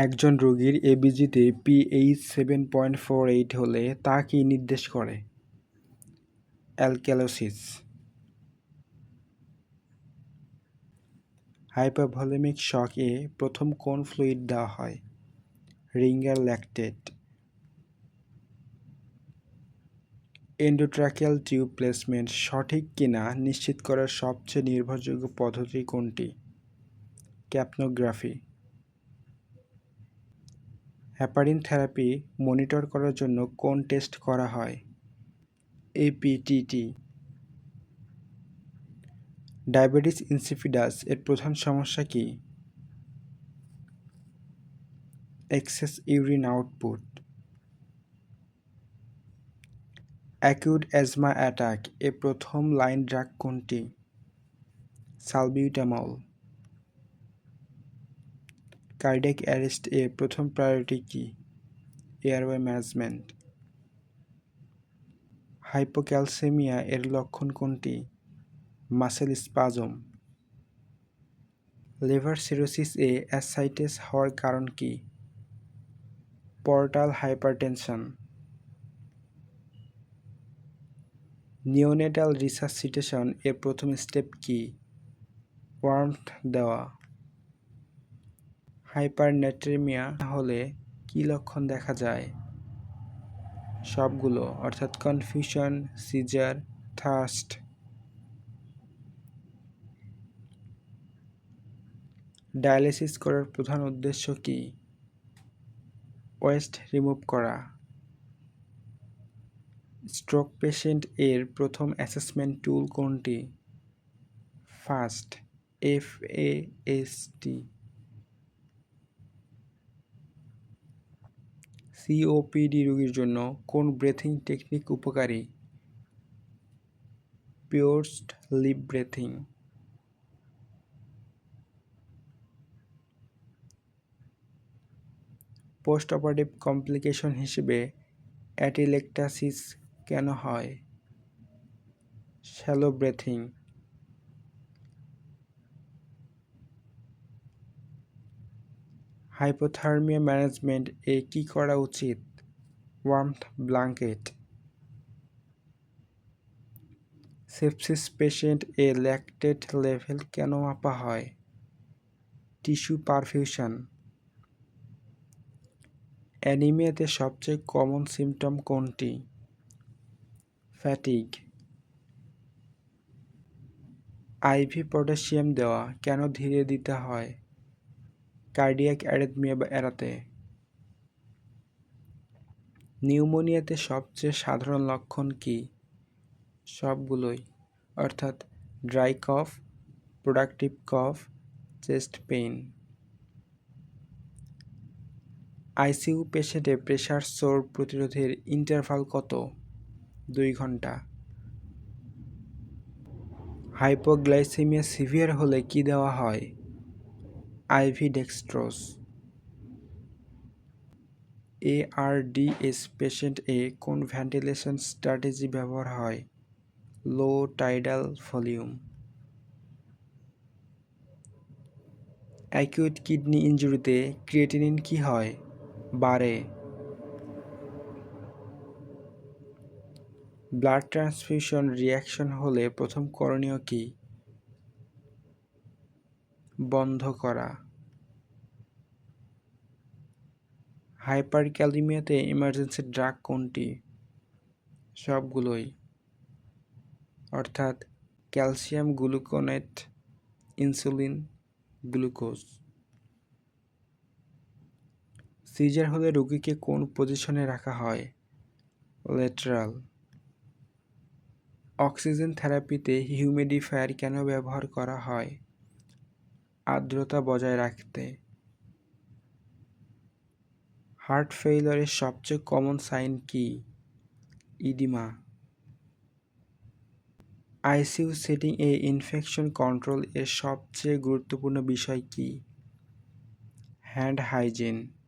একজন রোগীর এবিজিতে পিএইচ 7.48 হলে তা কী নির্দেশ করে? অ্যালকালোসিস। হাইপোভলিমিক শক-এ প্রথম কোন ফ্লুইড দেওয়া হয়? Ringer lactate. Endotracheal tube placement সঠিক কিনা নিশ্চিত করার সবচেয়ে নির্ভরযোগ্য পদ্ধতি কোনটি? ক্যাপনোগ্রাফি। হেপারিন থেরাপি মনিটর করার জন্য কোন টেস্ট করা হয়? এপিটিটি। ডায়াবেটিস ইনসিপিডাস এর প্রধান সমস্যা কি? Excess urine output. Acute asthma attack এ প্রথম লাইন ড্রাগ কোনটি? সালবিউটামল। কার্ডিয়াক অ্যারেস্ট এ প্রথম প্রায়োরিটি কি? Airway management. হাইপোক্যালসেমিয়া এর লক্ষণ কোনটি? Muscle spasm. লিভার সিরোসিস এ অ্যাসাইটিস হওয়ার কারণ কি? পর্টাল হাইপারটেনশন। নিওনেটাল রিসাসিটেশন এর প্রথম স্টেপ কি? ওয়ার্মথ দেওয়া। হাইপারনেট্রেমিয়া হলে কী লক্ষণ দেখা যায়? সবগুলো, অর্থাৎ কনফিউশন, সিজার, থার্স্ট। ডায়ালিসিস করার প্রধান উদ্দেশ্য কি? ওয়েস্ট রিমুভ করা। স্ট্রোক পেশেন্ট এর প্রথম অ্যাসেসমেন্ট টুল কোনটি? Fast, FAST। সিওপিডি রোগীর জন্য কোন ব্রেথিং টেকনিক উপকারী? Pursed lip breathing. Post operative complication হিসেবে অ্যাটিলেক্টাসিস কেন হয়? Shallow breathing. হাইপোথার্মিয়া ম্যানেজমেন্ট এ কী করা উচিত? Warmth blanket. সেপসিস পেশেন্ট এ ল্যাকটেট লেভেল কেন মাপা হয়? Tissue perfusion. অ্যানিমিয়াতে সবচেয়ে কমন সিমটম কোনটি? ফ্যাটিগ। আইভি পটাশিয়াম দেওয়া কেন ধীরে দিতে হয়? কার্ডিয়াক অ্যারিথমিয়া এড়াতে। নিউমোনিয়াতে সবচেয়ে সাধারণ লক্ষণ কি? সবগুলোই, অর্থাৎ ড্রাই কফ, প্রোডাক্টিভ কফ, চেস্ট পেইন। আইসিইউ পেশেন্টে প্রেশার সোর প্রতিরোধের ইন্টারভাল কত? 2 ঘন্টা। হাইপোগ্লাইসেমিয়া সিভিয়ার হলে কি দেওয়া হয়? IV dextrose. ARDS পেশেন্ট এ কোন ভেন্টিলেশন স্ট্র্যাটেজি ব্যবহার হয়? Low tidal volume. Acute kidney ইনজুরিতে ক্রিয়েটিনিন কি হয়? বাড়ে। ব্লাড ট্রান্সফিউশন রিঅ্যাকশন হলে প্রথম করণীয় কি? বন্ধ করা। হাইপারক্যালিমিয়াতে ইমার্জেন্সি ড্রাগ কোনটি? সবগুলোই, অর্থাৎ calcium gluconate, insulin, glucose. Seizure হলে রোগীকে কোন পজিশনে রাখা হয়? ল্যাটেরাল। অক্সিজেন থেরাপিতে হিউমিডিফায়ার কেন ব্যবহার করা হয়? আর্দ্রতা বজায় রাখতে। হার্ট ফেইলিউরের সবচেয়ে কমন সাইন কি? ইডিমা। আইসিইউ সেটিং এ ইনফেকশন কন্ট্রোল এর সবচেয়ে গুরুত্বপূর্ণ বিষয় কি? Hand hygiene.